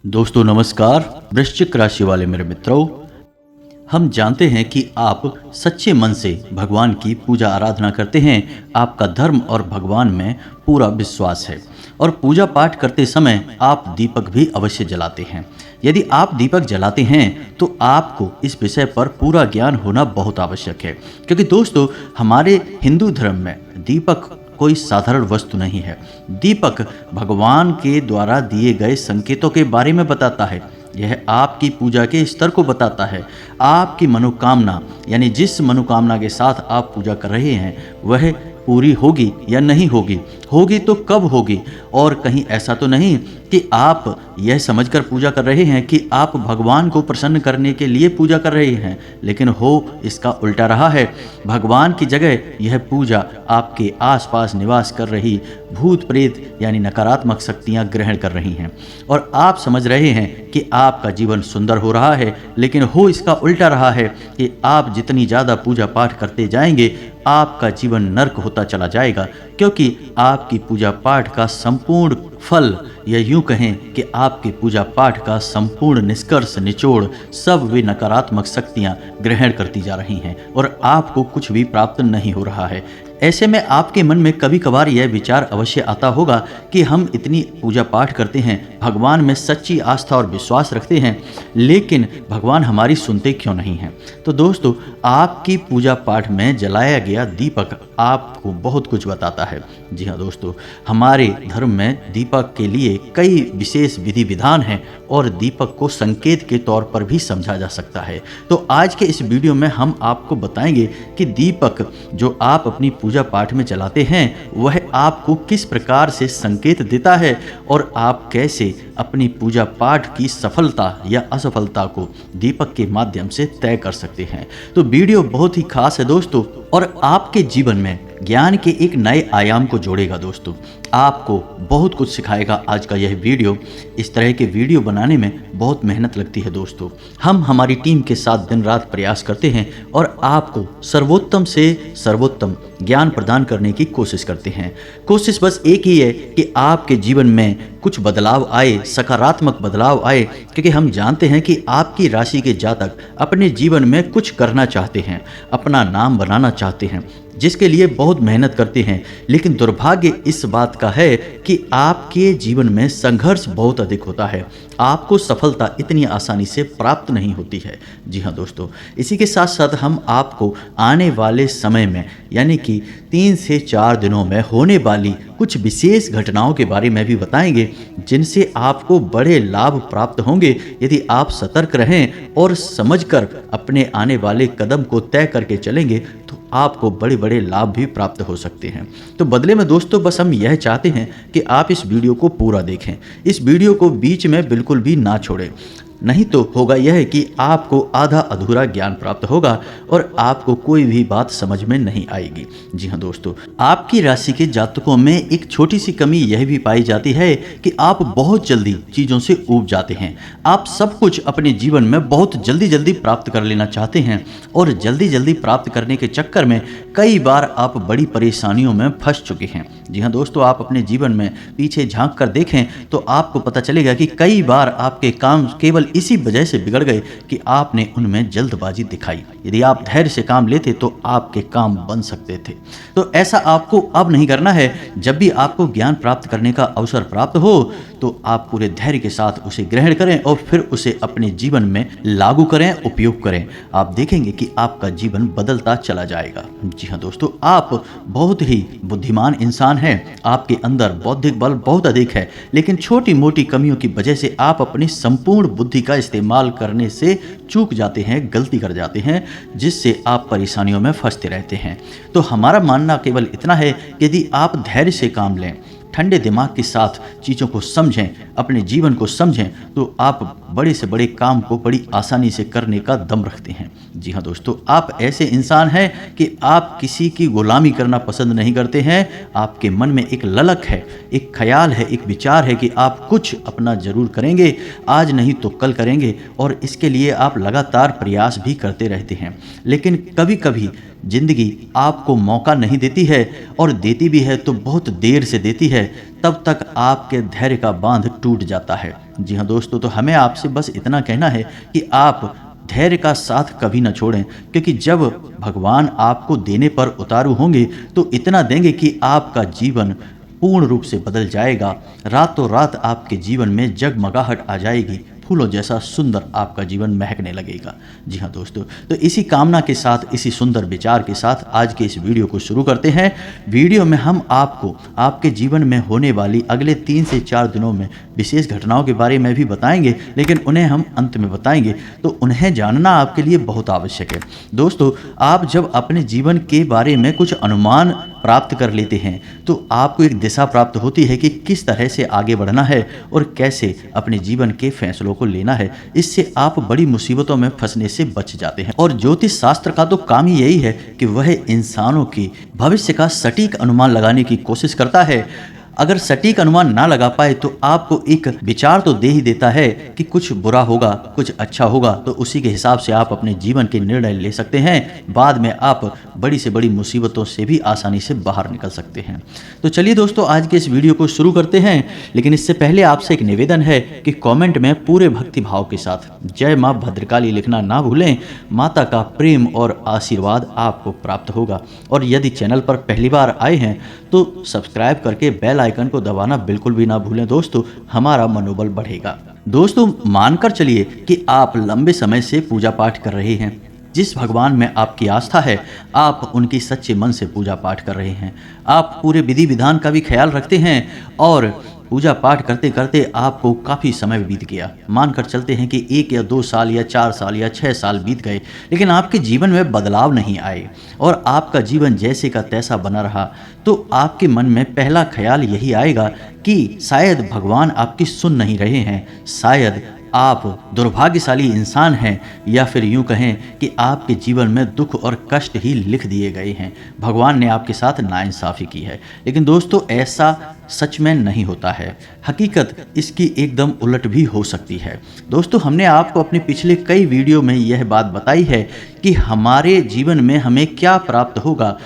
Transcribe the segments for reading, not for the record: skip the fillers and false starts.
दोस्तों नमस्कार। वृश्चिक राशि वाले मेरे मित्रों, हम जानते हैं कि आप सच्चे मन से भगवान की पूजा आराधना करते हैं। आपका धर्म और भगवान में पूरा विश्वास है और पूजा पाठ करते समय आप दीपक भी अवश्य जलाते हैं। यदि आप दीपक जलाते हैं तो आपको इस विषय पर पूरा ज्ञान होना बहुत आवश्यक है, क्योंकि दोस्तों हमारे हिंदू धर्म में दीपक कोई साधारण वस्तु नहीं है। दीपक भगवान के द्वारा दिए गए संकेतों के बारे में बताता है। यह आपकी पूजा के स्तर को बताता है। आपकी मनोकामना, यानी जिस मनोकामना के साथ आप पूजा कर रहे हैं वह पूरी होगी या नहीं होगी, होगी तो कब होगी। और कहीं ऐसा तो नहीं कि आप यह समझकर पूजा कर रहे हैं कि आप भगवान को प्रसन्न करने के लिए पूजा कर रहे हैं, लेकिन हो इसका उल्टा रहा है। भगवान की जगह यह पूजा आपके आसपास निवास कर रही भूत प्रेत यानी नकारात्मक शक्तियां ग्रहण कर रही हैं और आप समझ रहे हैं कि आपका जीवन सुंदर हो रहा है, लेकिन हो इसका उल्टा रहा है कि आप जितनी ज़्यादा पूजा पाठ करते जाएंगे आपका जीवन नर्क होता चला जाएगा, क्योंकि आपकी पूजा पाठ का संपूर्ण फल, या यूं कहें कि आपके पूजा पाठ का संपूर्ण निष्कर्ष निचोड़ सब वे नकारात्मक शक्तियां ग्रहण करती जा रही हैं और आपको कुछ भी प्राप्त नहीं हो रहा है। ऐसे में आपके मन में कभी कभार यह विचार अवश्य आता होगा कि हम इतनी पूजा पाठ करते हैं, भगवान में सच्ची आस्था और विश्वास रखते हैं, लेकिन भगवान हमारी सुनते क्यों नहीं हैं। तो दोस्तों आपकी पूजा पाठ में जलाया गया दीपक आपको बहुत कुछ बताता है। जी हाँ दोस्तों, हमारे धर्म में दीपक के लिए कई विशेष विधि विधान हैं और दीपक को संकेत के तौर पर भी समझा जा सकता है। तो आज के इस वीडियो में हम आपको बताएंगे कि दीपक जो आप अपनी पूजा पाठ में जलाते हैं वह आपको किस प्रकार से संकेत देता है और आप कैसे अपनी पूजा पाठ की सफलता या असफलता को दीपक के माध्यम से तय कर सकते हैं। तो वीडियो बहुत ही खास है दोस्तों और आपके जीवन में ज्ञान के एक नए आयाम को जोड़ेगा। दोस्तों आपको बहुत कुछ सिखाएगा आज का यह वीडियो। इस तरह के वीडियो बनाने में बहुत मेहनत लगती है दोस्तों। हम हमारी टीम के साथ दिन रात प्रयास करते हैं और आपको सर्वोत्तम से सर्वोत्तम ज्ञान प्रदान करने की कोशिश करते हैं। कोशिश बस एक ही है कि आपके जीवन में कुछ बदलाव आए, सकारात्मक बदलाव आए, क्योंकि हम जानते हैं कि आपकी राशि के जातक अपने जीवन में कुछ करना चाहते हैं, अपना नाम बनाना चाहते हैं, जिसके लिए बहुत मेहनत करते हैं। लेकिन दुर्भाग्य इस बात का है कि आपके जीवन में संघर्ष बहुत अधिक होता है, आपको सफलता इतनी आसानी से प्राप्त नहीं होती है। जी हाँ दोस्तों, इसी के साथ साथ हम आपको आने वाले समय में यानी कि 3 से 4 दिनों में होने वाली कुछ विशेष घटनाओं के बारे में भी बताएंगे, जिनसे आपको बड़े लाभ प्राप्त होंगे यदि आप सतर्क रहें और समझकर अपने आने वाले कदम को तय करके चलेंगे तो आपको बड़े बड़े लाभ भी प्राप्त हो सकते हैं। तो बदले में दोस्तों बस हम यह चाहते हैं कि आप इस वीडियो को पूरा देखें, इस वीडियो को बीच में बिल्कुल भी ना छोड़ें, नहीं तो होगा यह कि आपको आधा अधूरा ज्ञान प्राप्त होगा और आपको कोई भी बात समझ में नहीं आएगी। जी हाँ दोस्तों, आपकी राशि के जातकों में एक छोटी सी कमी यह भी पाई जाती है कि आप बहुत जल्दी चीज़ों से ऊब जाते हैं। आप सब कुछ अपने जीवन में बहुत जल्दी जल्दी प्राप्त कर लेना चाहते हैं और जल्दी जल्दी प्राप्त करने के चक्कर में कई बार आप बड़ी परेशानियों में फंस चुके हैं। जी हाँ दोस्तों, आप अपने जीवन में पीछे झांक कर देखें तो आपको पता चलेगा कि कई बार आपके काम केवल इसी वजह से बिगड़ गए कि आपने उनमें जल्दबाजी दिखाई। यदि आप धैर्य से काम लेते तो आपके काम बन सकते थे। तो ऐसा आपको अब नहीं करना है। जब भी आपको ज्ञान प्राप्त करने का अवसर प्राप्त हो तो आप पूरे धैर्य के साथ उसे ग्रहण करें और फिर उसे अपने जीवन में लागू करें, उपयोग करें। आप देखेंगे कि आपका जीवन बदलता चला जाएगा। जी हाँ दोस्तों, आप बहुत ही बुद्धिमान इंसान हैं, आपके अंदर बौद्धिक बल बहुत अधिक है, लेकिन छोटी मोटी कमियों की वजह से आप अपनी संपूर्ण बुद्धि का इस्तेमाल करने से चूक जाते हैं, गलती कर जाते हैं, जिससे आप परेशानियों में फंसते रहते हैं। तो हमारा मानना केवल इतना है कि यदि आप धैर्य से काम लें, ठंडे दिमाग के साथ चीज़ों को समझें, अपने जीवन को समझें, तो आप बड़े से बड़े काम को बड़ी आसानी से करने का दम रखते हैं। जी हाँ दोस्तों, आप ऐसे इंसान हैं कि आप किसी की गुलामी करना पसंद नहीं करते हैं। आपके मन में एक ललक है, एक ख्याल है, एक विचार है कि आप कुछ अपना जरूर करेंगे, आज नहीं तो कल करेंगे, और इसके लिए आप लगातार प्रयास भी करते रहते हैं। लेकिन कभी कभी जिंदगी आपको मौका नहीं देती है और देती भी है तो बहुत देर से देती है, तब तक आपके धैर्य का बांध टूट जाता है। जी हाँ दोस्तों, तो हमें आपसे बस इतना कहना है कि आप धैर्य का साथ कभी न छोड़ें, क्योंकि जब भगवान आपको देने पर उतारू होंगे तो इतना देंगे कि आपका जीवन पूर्ण रूप से बदल जाएगा। रातों रात आपके जीवन में जगमगाहट आ जाएगी, फूलों जैसा सुंदर आपका जीवन महकने लगेगा। जी हाँ दोस्तों, तो इसी कामना के साथ, इसी सुंदर विचार के साथ आज के इस वीडियो को शुरू करते हैं। वीडियो में हम आपको आपके जीवन में होने वाली अगले 3 से 4 दिनों में विशेष घटनाओं के बारे में भी बताएंगे, लेकिन उन्हें हम अंत में बताएंगे, तो उन्हें जानना आपके लिए बहुत आवश्यक है। दोस्तों, आप जब अपने जीवन के बारे में कुछ अनुमान प्राप्त कर लेते हैं तो आपको एक दिशा प्राप्त होती है कि किस तरह से आगे बढ़ना है और कैसे अपने जीवन के फैसलों को लेना है। इससे आप बड़ी मुसीबतों में फंसने से बच जाते हैं। और ज्योतिष शास्त्र का तो काम ही यही है कि वह इंसानों की भविष्य का सटीक अनुमान लगाने की कोशिश करता है। अगर सटीक अनुमान ना लगा पाए तो आपको एक विचार तो दे ही देता है कि कुछ बुरा होगा, कुछ अच्छा होगा, तो उसी के हिसाब से आप अपने जीवन के निर्णय ले सकते हैं। बाद में आप बड़ी से बड़ी मुसीबतों से भी आसानी से बाहर निकल सकते हैं। तो चलिए दोस्तों, आज के इस वीडियो को शुरू करते हैं, लेकिन इससे पहले आपसे एक निवेदन है कि कॉमेंट में पूरे भक्ति भाव के साथ जय माँ भद्रकाली लिखना ना भूलें। माता का प्रेम और आशीर्वाद आपको प्राप्त होगा। और यदि चैनल पर पहली बार आए हैं तो सब्सक्राइब करके बेल आइकन को दबाना बिल्कुल भी ना भूलें दोस्तों, हमारा मनोबल बढ़ेगा। दोस्तों, मानकर चलिए कि आप लंबे समय से पूजा पाठ कर रहे हैं। जिस भगवान में आपकी आस्था है, आप उनकी सच्चे मन से पूजा पाठ कर रहे हैं। आप पूरे विधि विधान का भी ख्याल रखते हैं और पूजा पाठ करते करते आपको काफ़ी समय बीत गया। मानकर चलते हैं कि 1 या 2 साल या 4 साल या 6 साल बीत गए, लेकिन आपके जीवन में बदलाव नहीं आए और आपका जीवन जैसे का तैसा बना रहा, तो आपके मन में पहला ख्याल यही आएगा कि शायद भगवान आपकी सुन नहीं रहे हैं, शायद आप दुर्भाग्यशाली इंसान हैं, या फिर यूं कहें कि आपके जीवन में दुख और कष्ट ही लिख दिए गए हैं। भगवान ने आपके साथ नाइंसाफ़ी की है। लेकिन दोस्तों, ऐसा सच में नहीं होता है। हकीकत इसकी एकदम उलट भी हो सकती है। दोस्तों, हमने आपको अपने पिछले कई वीडियो में यह बात बताई है कि हमारे जीवन में हमें क्या प्राप्त होगा।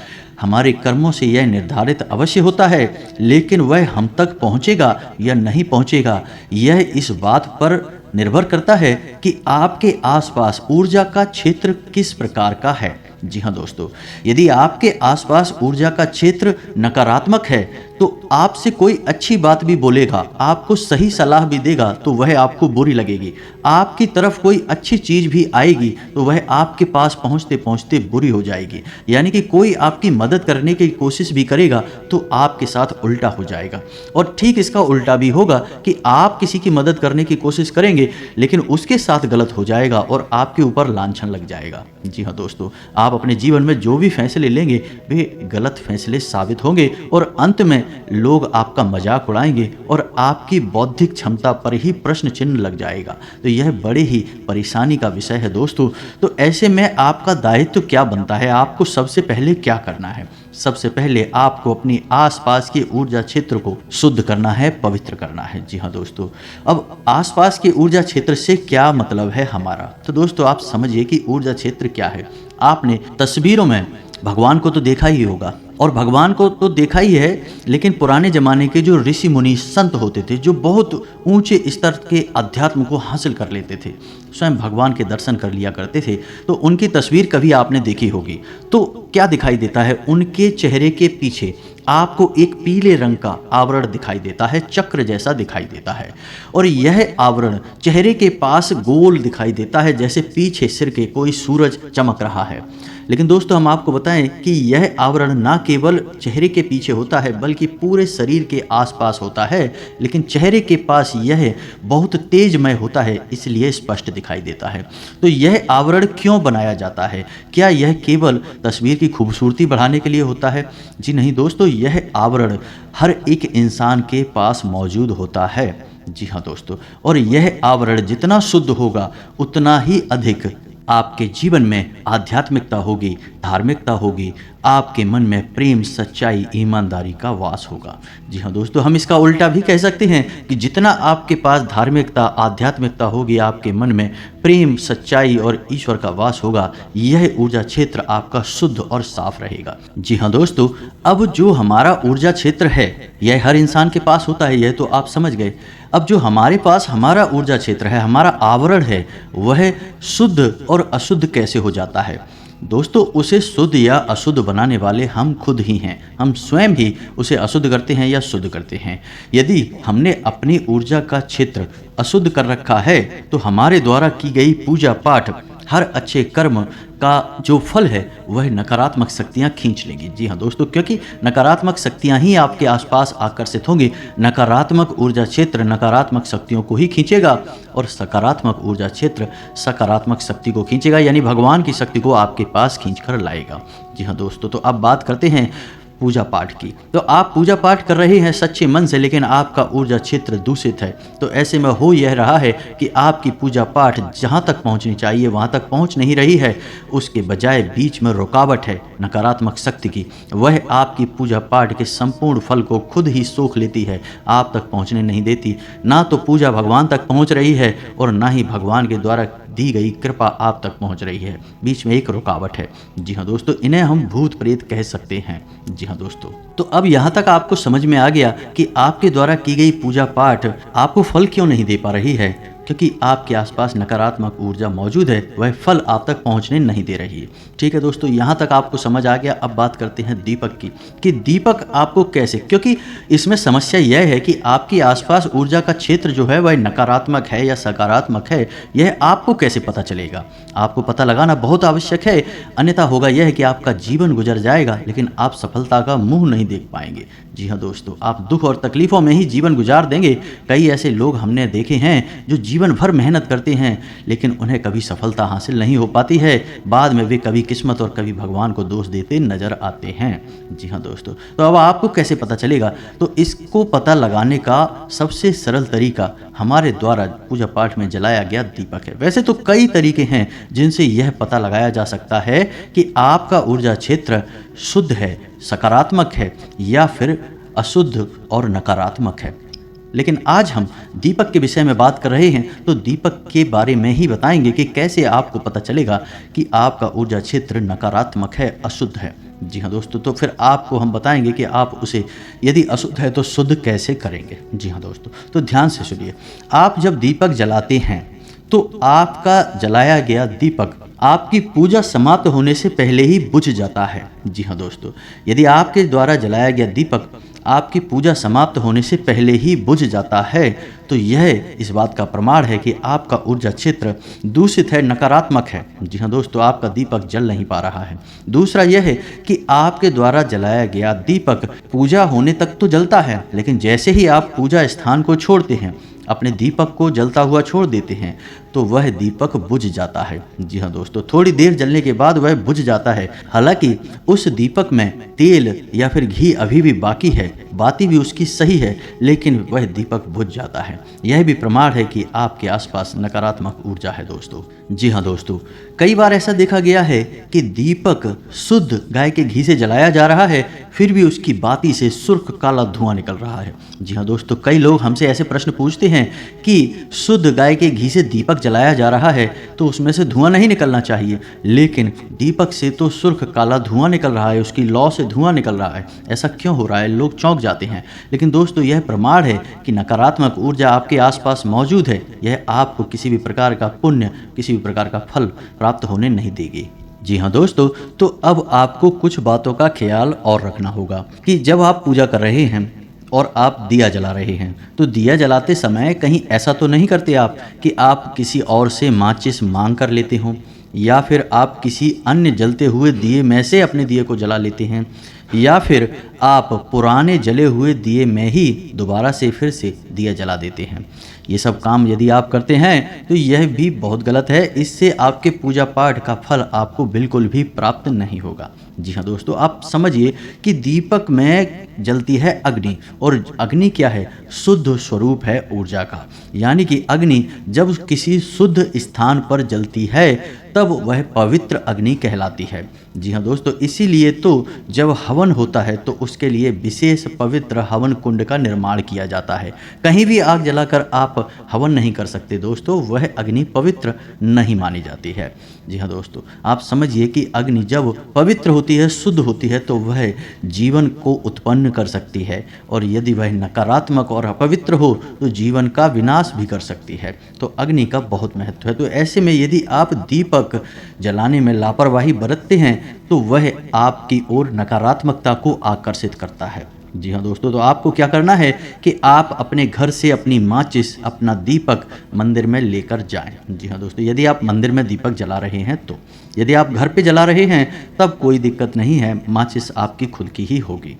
हमारे कर्मों से यह निर्धारित अवश्य होता है, लेकिन वह हम तक पहुंचेगा या नहीं पहुंचेगा, यह इस बात पर निर्भर करता है कि आपके आसपास ऊर्जा का क्षेत्र किस प्रकार का है। जी हाँ दोस्तों, यदि आपके आसपास ऊर्जा का क्षेत्र नकारात्मक है तो आपसे कोई अच्छी बात भी बोलेगा, आपको सही सलाह भी देगा तो वह आपको बुरी लगेगी। आपकी तरफ कोई अच्छी चीज़ भी आएगी तो वह आपके पास पहुंचते पहुंचते बुरी हो जाएगी। यानी कि कोई आपकी मदद करने की कोशिश भी करेगा तो आपके साथ उल्टा हो जाएगा। और ठीक इसका उल्टा भी होगा कि आप किसी की मदद करने की कोशिश करेंगे लेकिन उसके साथ गलत हो जाएगा और आपके ऊपर लांछन लग जाएगा। जी हाँ दोस्तों, आप अपने जीवन में जो भी फैसले लेंगे वे गलत फैसले साबित होंगे और अंत में लोग आपका मजाक उड़ाएंगे और आपकी बौद्धिक क्षमता पर ही प्रश्न चिन्ह लग जाएगा। तो यह बड़े ही परेशानी का विषय है दोस्तों। तो ऐसे में आपका दायित्व क्या बनता है? आपको सबसे पहले क्या करना है? सबसे पहले आपको अपनी आसपास के ऊर्जा क्षेत्र को शुद्ध करना है, पवित्र करना है। जी हाँ दोस्तों, अब आसपास के ऊर्जा क्षेत्र से क्या मतलब है हमारा? तो दोस्तों, आप समझिए कि ऊर्जा क्षेत्र क्या है। आपने तस्वीरों में भगवान को तो देखा ही होगा, और भगवान को तो देखा ही है, लेकिन पुराने ज़माने के जो ऋषि मुनि संत होते थे, जो बहुत ऊंचे स्तर के अध्यात्म को हासिल कर लेते थे, स्वयं भगवान के दर्शन कर लिया करते थे, तो उनकी तस्वीर कभी आपने देखी होगी। तो क्या दिखाई देता है? उनके चेहरे के पीछे आपको एक पीले रंग का आवरण दिखाई देता है, चक्र जैसा दिखाई देता है, और यह आवरण चेहरे के पास गोल दिखाई देता है, जैसे पीछे सिर के कोई सूरज चमक रहा है। लेकिन दोस्तों, हम आपको बताएं कि यह आवरण ना केवल चेहरे के पीछे होता है बल्कि पूरे शरीर के आसपास होता है, लेकिन चेहरे के पास यह बहुत तेजमय होता है, इसलिए स्पष्ट दिखाई देता है। तो यह आवरण क्यों बनाया जाता है? क्या यह केवल तस्वीर की खूबसूरती बढ़ाने के लिए होता है? जी नहीं दोस्तों, यह आवरण हर एक इंसान के पास मौजूद होता है। जी हाँ दोस्तों, और यह आवरण जितना शुद्ध होगा उतना ही अधिक आपके जीवन में आध्यात्मिकता होगी, धार्मिकता होगी, आपके मन में प्रेम, सच्चाई, ईमानदारी का वास होगा। जी हाँ दोस्तों, हम इसका उल्टा भी कह सकते हैं कि जितना आपके पास धार्मिकता, आध्यात्मिकता होगी, आपके मन में प्रेम, सच्चाई और ईश्वर का वास होगा, यह ऊर्जा क्षेत्र आपका शुद्ध और साफ रहेगा। जी हाँ दोस्तों, अब जो हमारा ऊर्जा क्षेत्र है यह हर इंसान के पास होता है, यह तो आप समझ गए। अब जो हमारे पास हमारा ऊर्जा क्षेत्र है, हमारा आवरण है, वह शुद्ध और अशुद्ध कैसे हो जाता है? दोस्तों, उसे शुद्ध या अशुद्ध बनाने वाले हम खुद ही हैं। हम स्वयं ही उसे अशुद्ध करते हैं या शुद्ध करते हैं। यदि हमने अपनी ऊर्जा का क्षेत्र अशुद्ध कर रखा है तो हमारे द्वारा की गई पूजा पाठ, हर अच्छे कर्म का जो फल है वह नकारात्मक शक्तियां खींच लेंगी। जी हाँ दोस्तों, क्योंकि नकारात्मक शक्तियां ही आपके आसपास आकर्षित होंगी। नकारात्मक ऊर्जा क्षेत्र नकारात्मक शक्तियों को ही खींचेगा और सकारात्मक ऊर्जा क्षेत्र सकारात्मक शक्ति को खींचेगा, यानी भगवान की शक्ति को आपके पास खींच कर लाएगा। जी हाँ दोस्तों, तो अब बात करते हैं पूजा पाठ की। तो आप पूजा पाठ कर रहे हैं सच्चे मन से, लेकिन आपका ऊर्जा क्षेत्र दूषित है। तो ऐसे में हो यह रहा है कि आपकी पूजा पाठ जहां तक पहुंचनी चाहिए वहां तक पहुंच नहीं रही है, उसके बजाय बीच में रुकावट है नकारात्मक शक्ति की। वह आपकी पूजा पाठ के संपूर्ण फल को खुद ही सोख लेती है, आप तक पहुंचने नहीं देती। ना तो पूजा भगवान तक पहुंच रही है और ना ही भगवान के द्वारा दी गई कृपा आप तक पहुंच रही है। बीच में एक रुकावट है। जी हाँ दोस्तों, इन्हें हम भूत प्रेत कह सकते हैं। जी हाँ दोस्तों, तो अब यहाँ तक आपको समझ में आ गया कि आपके द्वारा की गई पूजा पाठ आपको फल क्यों नहीं दे पा रही है, क्योंकि आपके आसपास नकारात्मक ऊर्जा मौजूद है, वह फल आप तक पहुंचने नहीं दे रही है। ठीक है दोस्तों, यहाँ तक आपको समझ आ गया। अब बात करते हैं दीपक की, कि दीपक आपको कैसे, क्योंकि इसमें समस्या यह है कि आपके आसपास ऊर्जा का क्षेत्र जो है वह नकारात्मक है या सकारात्मक है, यह आपको कैसे पता चलेगा? आपको पता लगाना बहुत आवश्यक है, अन्यथा होगा यह कि आपका जीवन गुजर जाएगा लेकिन आप सफलता का मुंह नहीं देख पाएंगे। जी हाँ दोस्तों, आप दुख और तकलीफों में ही जीवन गुजार देंगे। कई ऐसे लोग हमने देखे हैं जो जीवन भर मेहनत करते हैं लेकिन उन्हें कभी सफलता हासिल नहीं हो पाती है। बाद में वे कभी किस्मत और कभी भगवान को दोष देते नजर आते हैं। जी हाँ दोस्तों, तो अब आपको कैसे पता चलेगा? तो इसको पता लगाने का सबसे सरल तरीका हमारे द्वारा पूजा पाठ में जलाया गया दीपक है। वैसे तो कई तरीके हैं जिनसे यह पता लगाया जा सकता है कि आपका ऊर्जा क्षेत्र शुद्ध है, सकारात्मक है या फिर अशुद्ध और नकारात्मक है। लेकिन आज हम दीपक के विषय में बात कर रहे हैं, तो दीपक के बारे में ही बताएंगे कि कैसे आपको पता चलेगा कि आपका ऊर्जा क्षेत्र नकारात्मक है, अशुद्ध है। जी हाँ दोस्तों, तो फिर आपको हम बताएंगे कि आप उसे यदि अशुद्ध है तो शुद्ध कैसे करेंगे। जी हाँ दोस्तों, तो ध्यान से सुनिए। आप जब दीपक जलाते हैं तो आपका जलाया गया दीपक आपकी पूजा समाप्त होने से पहले ही बुझ जाता है। जी हाँ दोस्तों, यदि आपके द्वारा जलाया गया दीपक आपकी पूजा समाप्त होने से पहले ही बुझ जाता है तो यह इस बात का प्रमाण है कि आपका ऊर्जा क्षेत्र दूषित है, नकारात्मक है। जी हाँ दोस्तों, आपका दीपक जल नहीं पा रहा है। दूसरा यह है कि आपके द्वारा जलाया गया दीपक पूजा होने तक तो जलता है, लेकिन जैसे ही आप पूजा स्थान को छोड़ते हैं, अपने दीपक को जलता हुआ छोड़ देते हैं, तो वह दीपक बुझ जाता है। जी हाँ दोस्तों, थोड़ी देर जलने के बाद वह बुझ जाता है। हालांकि उस दीपक में तेल या फिर घी अभी भी बाकी है, बाती भी उसकी सही है, लेकिन वह दीपक बुझ जाता है। यह भी प्रमाण है कि आपके आसपास नकारात्मक ऊर्जा है दोस्तों। जी हाँ दोस्तों, कई बार ऐसा देखा गया है कि दीपक शुद्ध गाय के घी से जलाया जा रहा है, फिर भी उसकी बाती से सुर्ख काला धुआं निकल रहा है। जी हाँ दोस्तों, कई लोग हमसे ऐसे प्रश्न पूछते हैं कि शुद्ध गाय के घी से दीपक जलाया जा रहा है तो उसमें से धुआं नहीं निकलना चाहिए, लेकिन दीपक से तो सुर्ख काला धुआं निकल रहा है, उसकी लौ से धुआं निकल रहा है। ऐसा क्यों हो रहा है? लोग चौंक जाते हैं। लेकिन दोस्तों, यह प्रमाण है कि नकारात्मक ऊर्जा आपके आसपास मौजूद है। यह आपको किसी भी प्रकार का पुण्य, किसी भी प्रकार का फल प्राप्त होने नहीं देगी। जी हाँ दोस्तों, तो अब आपको कुछ बातों का ख्याल और रखना होगा कि जब आप पूजा कर रहे हैं और आप दिया जला रहे हैं, तो दिया जलाते समय कहीं ऐसा तो नहीं करते आप कि आप किसी और से माचिस मांग कर लेते हों, या फिर आप किसी अन्य जलते हुए दिए में से अपने दिए को जला लेते हैं, या फिर आप पुराने जले हुए दिए में ही दोबारा से फिर से दिया जला देते हैं। ये सब काम यदि आप करते हैं तो यह भी बहुत गलत है। इससे आपके पूजा पाठ का फल आपको बिल्कुल भी प्राप्त नहीं होगा। जी हाँ दोस्तों, आप समझिए कि दीपक में जलती है अग्नि, और अग्नि क्या है? शुद्ध स्वरूप है ऊर्जा का। यानी कि अग्नि जब किसी शुद्ध स्थान पर जलती है तब वह पवित्र अग्नि कहलाती है। जी हाँ दोस्तों, इसीलिए तो जब हवन होता है तो उसके लिए विशेष पवित्र हवन कुंड का निर्माण किया जाता है। कहीं भी आग जलाकर आप हवन नहीं कर सकते दोस्तों, वह अग्नि पवित्र नहीं मानी जाती है। जी हाँ दोस्तों, आप समझिए कि अग्नि जब पवित्र होती है, शुद्ध होती है, तो वह जीवन को उत्पन्न कर सकती है, और यदि वह नकारात्मक और अपवित्र हो तो जीवन का विनाश भी कर सकती है। तो अग्नि का बहुत महत्व है। तो ऐसे में यदि आप दीपक जलाने में लापरवाही बरतते हैं तो वह आपकी ओर नकारात्मकता को आकर्षित करता है। जी हाँ दोस्तों, तो आपको क्या करना है कि आप अपने घर से अपनी माचिस, अपना दीपक मंदिर में लेकर जाएं। जी हाँ दोस्तों, यदि आप मंदिर में दीपक जला रहे हैं तो, यदि आप घर पे जला रहे हैं तब कोई दिक्कत नहीं है, माचिस आपकी खुद की ही होगी।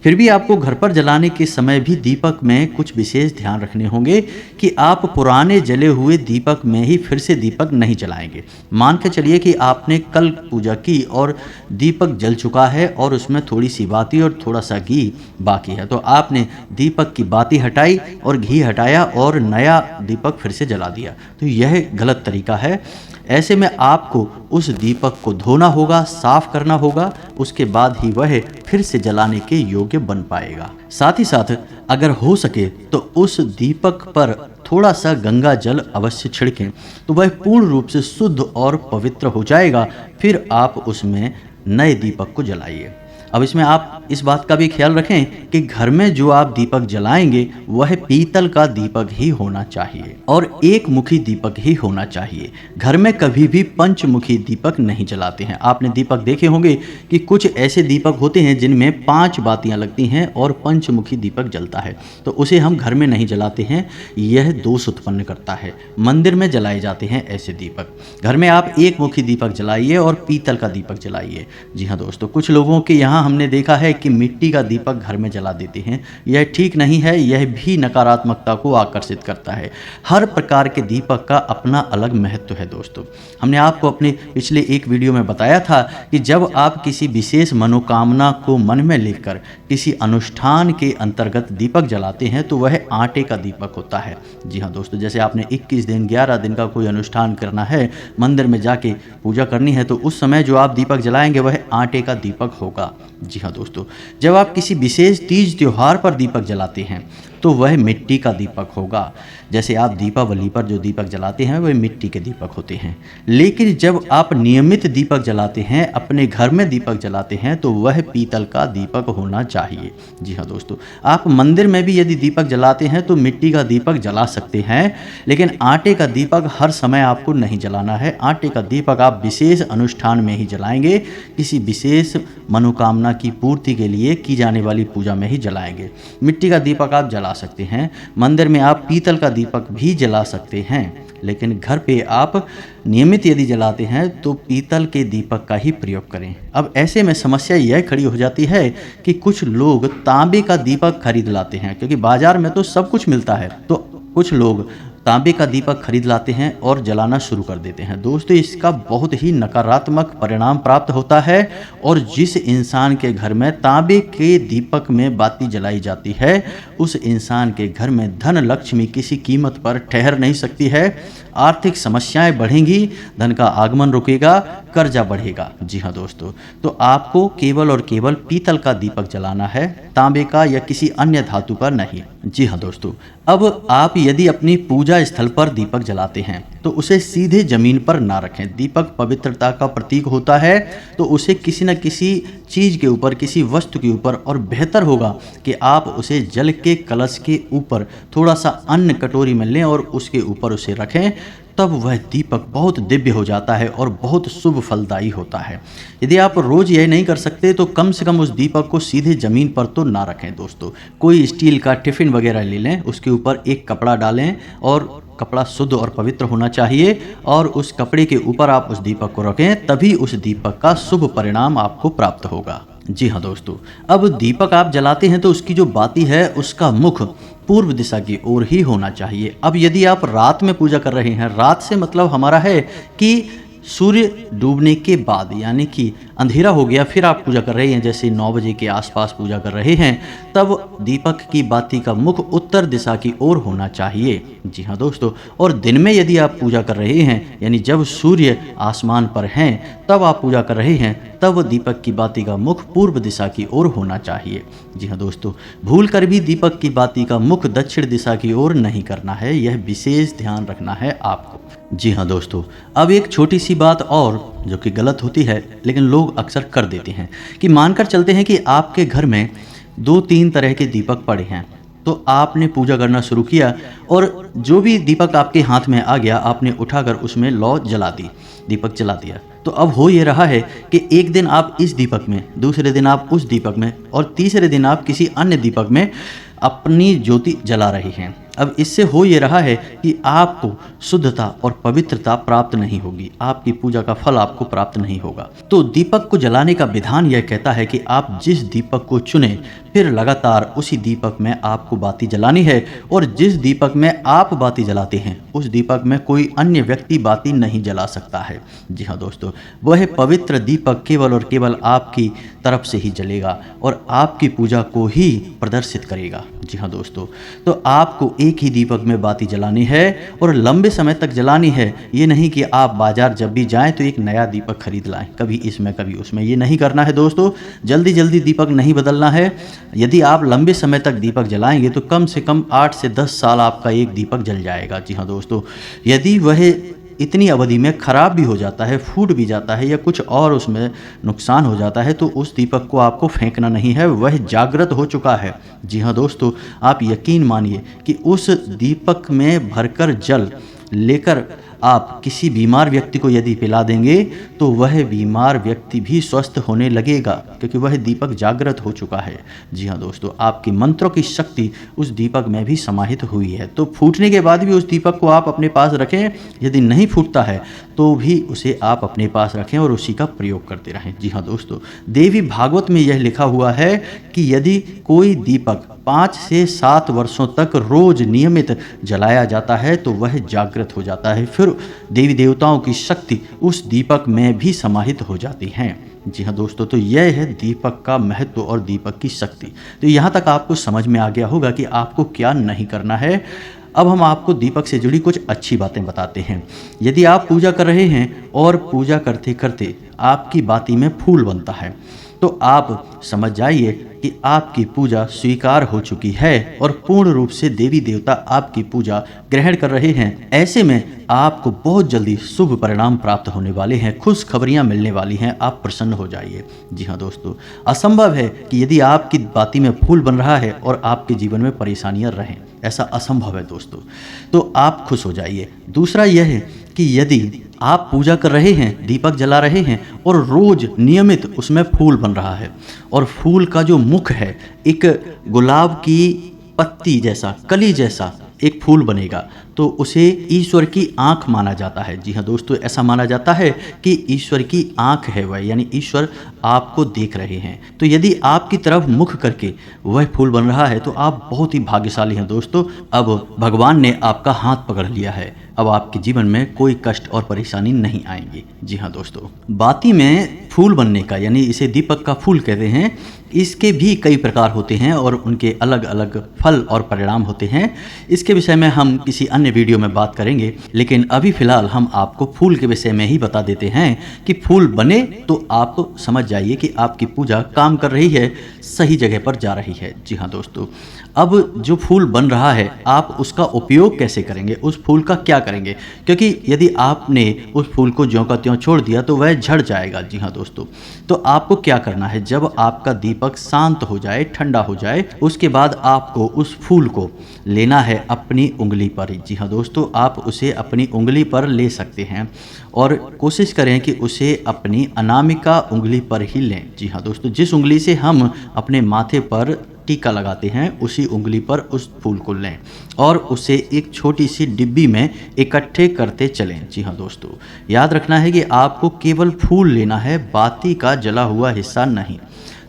फिर भी आपको घर पर जलाने के समय भी दीपक में कुछ विशेष ध्यान रखने होंगे कि आप पुराने जले हुए दीपक में ही फिर से दीपक नहीं जलाएंगे। मान के चलिए कि आपने कल पूजा की और दीपक जल चुका है और उसमें थोड़ी सी बाती और थोड़ा सा घी बाकी है, तो आपने दीपक की बाती हटाई और घी हटाया और नया दीपक फिर से जला दिया, तो यह गलत तरीका है। ऐसे में आपको उस दीपक को धोना होगा, साफ करना होगा, उसके बाद ही वह फिर से जलाने के योग्य बन पाएगा। साथ ही साथ अगर हो सके तो उस दीपक पर थोड़ा सा गंगा जल अवश्य छिड़कें, तो वह पूर्ण रूप से शुद्ध और पवित्र हो जाएगा। फिर आप उसमें नए दीपक को जलाइए। अब इसमें आप इस बात का भी ख्याल रखें कि घर में जो आप दीपक जलाएंगे वह पीतल का दीपक ही होना चाहिए और एक मुखी दीपक ही होना चाहिए। घर में कभी भी पंचमुखी दीपक नहीं जलाते हैं। आपने दीपक देखे होंगे कि कुछ ऐसे दीपक होते हैं जिनमें 5 बातियां लगती हैं और पंचमुखी दीपक जलता है, तो उसे हम घर में नहीं जलाते हैं, यह दोष उत्पन्न करता है। मंदिर में जलाए जाते हैं ऐसे दीपक। घर में आप एक मुखी दीपक जलाइए और पीतल का दीपक जलाइए। जी हाँ दोस्तों, कुछ लोगों के यहाँ हमने देखा है कि मिट्टी का दीपक घर में जला देते हैं। यह ठीक नहीं है, यह भी नकारात्मकता को आकर्षित करता है। हर प्रकार के दीपक का अपना अलग महत्व है दोस्तों। हमने आपको अपने पिछले एक वीडियो में बताया था कि जब आप किसी विशेष मनोकामना को मन में लेकर किसी अनुष्ठान के अंतर्गत दीपक जलाते हैं तो वह आटे का दीपक होता है। जी हाँ दोस्तों, जैसे आपने 21 दिन 11 दिन का कोई अनुष्ठान करना है, मंदिर में जाके पूजा करनी है, तो उस समय जो आप दीपक जलाएंगे वह आटे का दीपक होगा। जी हाँ दोस्तों, जब आप किसी विशेष तीज त्योहार पर दीपक जलाते हैं तो वह मिट्टी का दीपक होगा। जैसे आप दीपावली पर जो दीपक जलाते हैं वह मिट्टी के दीपक होते हैं। लेकिन जब आप नियमित दीपक जलाते हैं, अपने घर में दीपक जलाते हैं, तो वह पीतल का दीपक होना चाहिए। जी हाँ दोस्तों, आप मंदिर में भी यदि दीपक जलाते हैं तो मिट्टी का दीपक जला सकते हैं, लेकिन आटे का दीपक हर समय आपको नहीं जलाना है। आटे का दीपक आप विशेष अनुष्ठान में ही जलाएंगे, किसी विशेष मनोकामना की पूर्ति के लिए की जाने वाली पूजा में ही जलाएंगे। मिट्टी का दीपक आप जला सकते हैं, मंदिर में आप पीतल का दीपक भी जला सकते हैं, लेकिन घर पे आप नियमित यदि जलाते हैं तो पीतल के दीपक का ही प्रयोग करें। अब ऐसे में समस्या यह खड़ी हो जाती है कि कुछ लोग तांबे का दीपक खरीद लाते हैं, क्योंकि बाजार में तो सब कुछ मिलता है, तो कुछ लोग तांबे का दीपक खरीद लाते हैं और जलाना शुरू कर देते हैं। दोस्तों, इसका बहुत ही नकारात्मक परिणाम प्राप्त होता है, और जिस इंसान के घर में तांबे के दीपक में बाती जलाई जाती है उस इंसान के घर में धन लक्ष्मी किसी कीमत पर ठहर नहीं सकती है। आर्थिक समस्याएं बढ़ेंगी, धन का आगमन रुकेगा, कर्जा बढ़ेगा। जी हाँ दोस्तों, तो आपको केवल और केवल पीतल का दीपक जलाना है, तांबे का या किसी अन्य धातु का नहीं। जी हाँ दोस्तों, अब आप यदि अपनी पूजा स्थल पर दीपक जलाते हैं तो उसे सीधे जमीन पर ना रखें। दीपक पवित्रता का प्रतीक होता है, तो उसे किसी न किसी चीज़ के ऊपर, किसी वस्तु के ऊपर, और बेहतर होगा कि आप उसे जल के कलश के ऊपर थोड़ा सा अन्न कटोरी में लें और उसके ऊपर उसे रखें, तब वह दीपक बहुत दिव्य हो जाता है और बहुत शुभ फलदायी होता है। यदि आप रोज़ यह नहीं कर सकते तो कम से कम उस दीपक को सीधे ज़मीन पर तो ना रखें दोस्तों। कोई स्टील का टिफ़िन वगैरह ले लें, उसके ऊपर एक कपड़ा डालें, और कपड़ा शुद्ध और पवित्र होना चाहिए, और उस कपड़े के ऊपर आप उस दीपक को रखें, तभी उस दीपक का शुभ परिणाम आपको प्राप्त होगा। जी हाँ दोस्तों, अब दीपक आप जलाते हैं तो उसकी जो बाती है उसका मुख पूर्व दिशा की ओर ही होना चाहिए। अब यदि आप रात में पूजा कर रहे हैं, रात से मतलब हमारा है कि सूर्य डूबने के बाद यानी कि अंधेरा हो गया फिर आप पूजा कर रहे हैं, जैसे 9 बजे के आसपास पूजा कर रहे हैं, तब दीपक की बाती का मुख उत्तर दिशा की ओर होना चाहिए। जी हाँ दोस्तों, और दिन में यदि आप पूजा कर रहे हैं यानी जब सूर्य आसमान पर हैं तब आप पूजा कर रहे हैं, तब दीपक की बाती का मुख पूर्व दिशा की ओर होना चाहिए। जी हाँ दोस्तों, भूल कर भी दीपक की बाती का मुख दक्षिण दिशा की ओर नहीं करना है, यह विशेष ध्यान रखना है आपको। जी हाँ दोस्तों, अब एक छोटी सी बात और जो कि गलत होती है लेकिन लोग अक्सर कर देते हैं कि मानकर चलते हैं कि आपके घर में 2-3 तरह के दीपक पड़े हैं, तो आपने पूजा करना शुरू किया और जो भी दीपक आपके हाथ में आ गया आपने उठाकर उसमें लौ जला दी, दीपक जला दिया। तो अब हो ये रहा है कि एक दिन आप इस दीपक में, दूसरे दिन आप उस दीपक में और तीसरे दिन आप किसी अन्य दीपक में अपनी ज्योति जला रहे हैं। अब इससे हो ये रहा है कि आपको शुद्धता और पवित्रता प्राप्त नहीं होगी, आपकी पूजा का फल आपको प्राप्त नहीं होगा। तो दीपक को जलाने का विधान यह कहता है कि आप जिस दीपक को चुने फिर लगातार उसी दीपक में आपको बाती जलानी है, और जिस दीपक में आप बाती जलाते हैं उस दीपक में कोई अन्य व्यक्ति बाती नहीं जला सकता है। जी हाँ दोस्तों, वह पवित्र दीपक केवल और केवल आपकी तरफ से ही जलेगा और आपकी पूजा को ही प्रदर्शित करेगा। जी हाँ दोस्तों, तो आपको एक ही दीपक में बाती जलानी है और लंबे समय तक जलानी है। ये नहीं कि आप बाजार जब भी जाएं तो एक नया दीपक खरीद लाएं, कभी इसमें कभी उसमें, ये नहीं करना है दोस्तों। जल्दी जल्दी दीपक नहीं बदलना है। यदि आप लंबे समय तक दीपक जलाएंगे तो कम से कम 8 से 10 साल आपका एक दीपक जल जाएगा। जी हाँ दोस्तों, यदि वह इतनी अवधि में ख़राब भी हो जाता है, फूट भी जाता है या कुछ और उसमें नुकसान हो जाता है तो उस दीपक को आपको फेंकना नहीं है, वह जागृत हो चुका है। जी हाँ दोस्तों, आप यकीन मानिए कि उस दीपक में भरकर जल लेकर आप किसी बीमार व्यक्ति को यदि पिला देंगे तो वह बीमार व्यक्ति भी स्वस्थ होने लगेगा, क्योंकि वह दीपक जागृत हो चुका है। जी हाँ दोस्तों, आपकी मंत्रों की शक्ति उस दीपक में भी समाहित हुई है। तो फूटने के बाद भी उस दीपक को आप अपने पास रखें, यदि नहीं फूटता है तो भी उसे आप अपने पास रखें और उसी का प्रयोग करते रहें। जी हाँ दोस्तों, देवी भागवत में यह लिखा हुआ है कि यदि कोई दीपक 5 से 7 वर्षों तक रोज नियमित जलाया जाता है तो वह जागृत हो जाता है, फिर देवी देवताओं की शक्ति उस दीपक में भी समाहित हो जाती हैं। जी हाँ दोस्तों, तो यह है दीपक का महत्व और दीपक की शक्ति। तो यहाँ तक आपको समझ में आ गया होगा कि आपको क्या नहीं करना है। अब हम आपको दीपक से जुड़ी कुछ अच्छी बातें बताते हैं। यदि आप पूजा कर रहे हैं और पूजा करते करते आपकी बाती में फूल बनता है तो आप समझ जाइए कि आपकी पूजा स्वीकार हो चुकी है और पूर्ण रूप से देवी देवता आपकी पूजा ग्रहण कर रहे हैं। ऐसे में आपको बहुत जल्दी शुभ परिणाम प्राप्त होने वाले हैं, खुशखबरियां मिलने वाली हैं, आप प्रसन्न हो जाइए। जी हाँ दोस्तों, असंभव है कि यदि आपकी बाती में फूल बन रहा है और आपके जीवन में परेशानियां रहें, ऐसा असंभव है दोस्तों। तो आप खुश हो जाइए। दूसरा यह है कि यदि आप पूजा कर रहे हैं, दीपक जला रहे हैं और रोज नियमित उसमें फूल बन रहा है और फूल का जो मुख है एक गुलाब की पत्ती जैसा, कली जैसा एक फूल बनेगा, तो उसे ईश्वर की आंख माना जाता है। जी हाँ दोस्तों, ऐसा माना जाता है कि ईश्वर की आंख है वह, यानी ईश्वर आपको देख रहे हैं। तो यदि आपकी तरफ मुख करके वह फूल बन रहा है तो आप बहुत ही भाग्यशाली हैं दोस्तों। अब भगवान ने आपका हाथ पकड़ लिया है, अब आपके जीवन में कोई कष्ट और परेशानी नहीं आएंगी। जी हाँ दोस्तों, बाती में फूल बनने का, यानी इसे दीपक का फूल कहते हैं, इसके भी कई प्रकार होते हैं और उनके अलग अलग फल और परिणाम होते हैं। इसके विषय में हम किसी अन्य वीडियो में बात करेंगे, लेकिन अभी फिलहाल हम आपको फूल के विषय में ही बता देते हैं कि फूल बने तो आप समझ जाइए कि आपकी पूजा काम कर रही है, सही जगह पर जा रही है। जी हाँ दोस्तों, अब जो फूल बन रहा है आप उसका उपयोग कैसे करेंगे, उस फूल का क्या करेंगे, क्योंकि यदि आपने उस फूल को ज्यों का त्यों छोड़ दिया तो वह झड़ जाएगा। जी हाँ दोस्तों, तो आपको क्या करना है, जब आपका दीपक शांत हो जाए, ठंडा हो जाए, उसके बाद आपको उस फूल को लेना है अपनी उंगली पर। जी हाँ दोस्तों, आप उसे अपनी उंगली पर ले सकते हैं और कोशिश करें कि उसे अपनी अनामिका उंगली पर ही लें। जी हाँ दोस्तों, जिस उंगली से हम अपने माथे पर टीका लगाते हैं उसी उंगली पर उस फूल को लें और उसे एक छोटी सी डिब्बी में इकट्ठे करते चलें। जी हाँ दोस्तों, याद रखना है कि आपको केवल फूल लेना है, बाती का जला हुआ हिस्सा नहीं।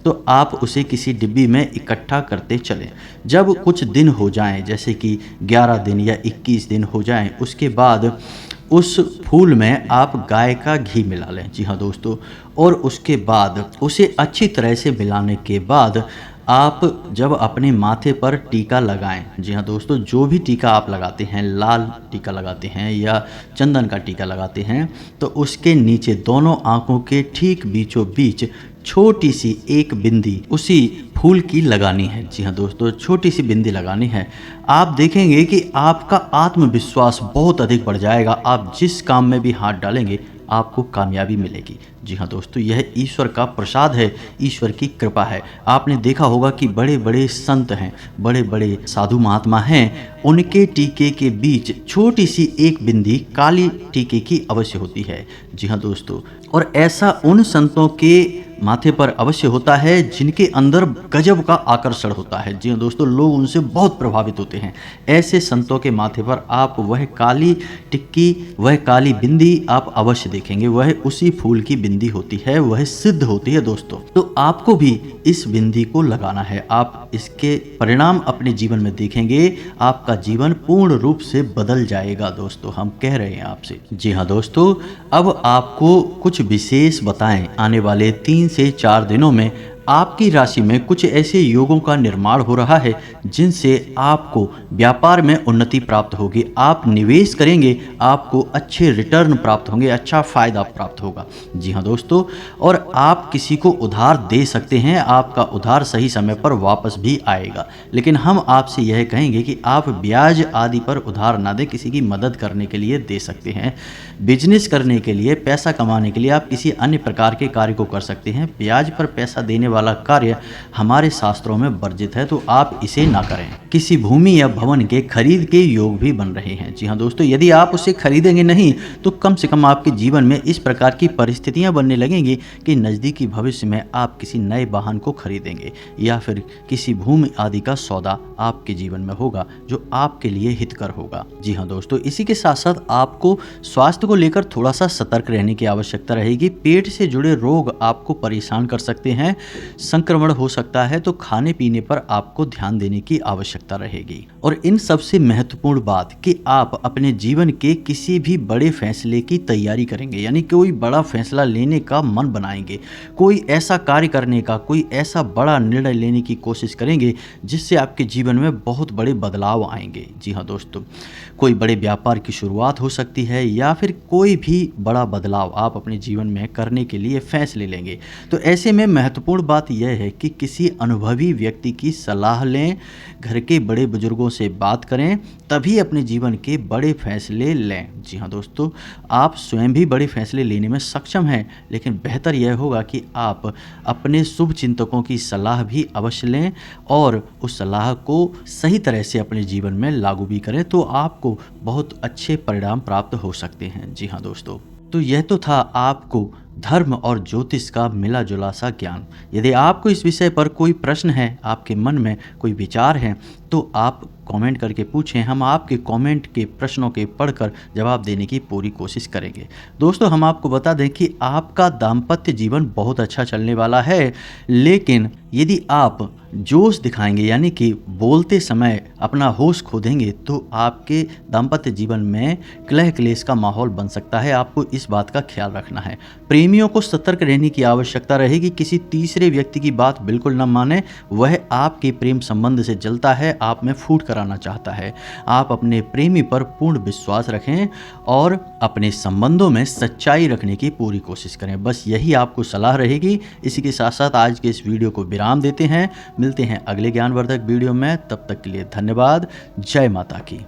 तो आप उसे किसी डिब्बी में इकट्ठा करते चलें। जब कुछ दिन हो जाएं, जैसे कि 11 दिन या 21 दिन हो जाएं, उसके बाद उस फूल में आप गाय का घी मिला लें। जी हाँ दोस्तों, और उसके बाद उसे अच्छी तरह से मिलाने के बाद आप जब अपने माथे पर टीका लगाएं, जी हाँ दोस्तों, जो भी टीका आप लगाते हैं, लाल टीका लगाते हैं या चंदन का टीका लगाते हैं, तो उसके नीचे दोनों आँखों के ठीक बीचों बीच छोटी सी एक बिंदी उसी फूल की लगानी है। जी हाँ दोस्तों, छोटी सी बिंदी लगानी है। आप देखेंगे कि आपका आत्मविश्वास बहुत अधिक बढ़ जाएगा। आप जिस काम में भी हाथ डालेंगे आपको कामयाबी मिलेगी। जी हाँ दोस्तों, यह ईश्वर का प्रसाद है, ईश्वर की कृपा है। आपने देखा होगा कि बड़े बड़े संत हैं, बड़े बड़े साधु महात्मा हैं, उनके टीके के बीच छोटी सी एक बिंदी काली टीके की अवश्य होती है। जी हाँ दोस्तों, और ऐसा उन संतों के माथे पर अवश्य होता है जिनके अंदर गजब का आकर्षण होता है। जी हाँ दोस्तों, लोग उनसे बहुत प्रभावित होते हैं। ऐसे संतों के माथे पर आप वह काली टिक्की, वह काली बिंदी आप अवश्य देखेंगे। वह उसी फूल की बिंदी होती है, वह सिद्ध होती है दोस्तों। तो आपको भी इस बिंदी को लगाना है। आप इसके परिणाम अपने जीवन में देखेंगे, आपका जीवन पूर्ण रूप से बदल जाएगा दोस्तों, हम कह रहे हैं आपसे। जी हाँ दोस्तों, अब आपको कुछ विशेष बताएं। आने वाले 3 से 4 दिनों में आपकी राशि में कुछ ऐसे योगों का निर्माण हो रहा है जिनसे आपको व्यापार में उन्नति प्राप्त होगी। आप निवेश करेंगे, आपको अच्छे रिटर्न प्राप्त होंगे, अच्छा फायदा प्राप्त होगा। जी हाँ दोस्तों, और आप किसी को उधार दे सकते हैं, आपका उधार सही समय पर वापस भी आएगा। लेकिन हम आपसे यह कहेंगे कि आप ब्याज आदि पर उधार ना दें, किसी की मदद करने के लिए दे सकते हैं। बिजनेस करने के लिए, पैसा कमाने के लिए आप किसी अन्य प्रकार के कार्य को कर सकते हैं। ब्याज पर पैसा देने वाला कार्य हमारे शास्त्रों में वर्जित है, तो आप इसे ना करें। किसी भूमि या भवन के खरीद के योग भी बन रहे हैं। जी हाँ दोस्तों, यदि आप उसे खरीदेंगे नहीं तो कम से कम आपके जीवन में इस प्रकार की परिस्थितियां बनने लगेंगी कि नज़दीकी भविष्य में आप किसी नए वाहन को खरीदेंगे या फिर किसी भूमि आदि का सौदा आपके जीवन में होगा जो आपके लिए हितकर होगा। जी हाँ दोस्तों, इसी के साथ साथ आपको स्वास्थ्य को लेकर थोड़ा सा सतर्क रहने की आवश्यकता रहेगी। पेट से जुड़े रोग आपको परेशान कर सकते हैं, संक्रमण हो सकता है, तो खाने पीने पर आपको ध्यान देने की आवश्यकता रहेगी। और इन सबसे महत्वपूर्ण बात कि आप अपने जीवन के किसी भी बड़े फैसले की तैयारी करेंगे, यानी कोई बड़ा फैसला लेने का मन बनाएंगे, कोई ऐसा कार्य करने का, कोई ऐसा बड़ा निर्णय लेने की कोशिश करेंगे जिससे आपके जीवन में बहुत बड़े बदलाव आएंगे। जी हाँ दोस्तों, कोई बड़े व्यापार की शुरुआत हो सकती है या फिर कोई भी बड़ा बदलाव आप अपने जीवन में करने के लिए फैसले लेंगे। तो ऐसे में महत्वपूर्ण बात यह है कि किसी अनुभवी व्यक्ति की सलाह लें, घर के बड़े बुजुर्गों से बात करें, तभी अपने जीवन के बड़े फैसले लें। जी हाँ दोस्तों, आप स्वयं भी बड़े फैसले लेने में सक्षम हैं, लेकिन बेहतर यह होगा कि आप अपने शुभ चिंतकों की सलाह भी अवश्य लें और उस सलाह को सही तरह से अपने जीवन में लागू भी करें, तो आपको बहुत अच्छे परिणाम प्राप्त हो सकते हैं। जी हाँ दोस्तों, तो यह तो था आपको धर्म और ज्योतिष का मिला जुला सा ज्ञान। यदि आपको इस विषय पर कोई प्रश्न है, आपके मन में कोई विचार है, तो आप कमेंट करके पूछें। हम आपके कमेंट के प्रश्नों के पढ़कर जवाब देने की पूरी कोशिश करेंगे। दोस्तों, हम आपको बता दें कि आपका दाम्पत्य जीवन बहुत अच्छा चलने वाला है, लेकिन यदि आप जोश दिखाएंगे, यानी कि बोलते समय अपना होश खो देंगे, तो आपके दाम्पत्य जीवन में कलह क्लेश का माहौल बन सकता है। आपको इस बात का ख्याल रखना है। प्रेमियों को सतर्क रहने की आवश्यकता रहेगी। किसी तीसरे व्यक्ति की बात बिल्कुल न माने, वह आपके प्रेम संबंध से जलता है, आप में फूट कराना चाहता है। आप अपने प्रेमी पर पूर्ण विश्वास रखें और अपने संबंधों में सच्चाई रखने की पूरी कोशिश करें। बस यही आपको सलाह रहेगी। इसी के साथ साथ आज के इस वीडियो को विराम देते हैं। मिलते हैं अगले ज्ञानवर्धक वीडियो में, तब तक के लिए धन्यवाद। जय माता की।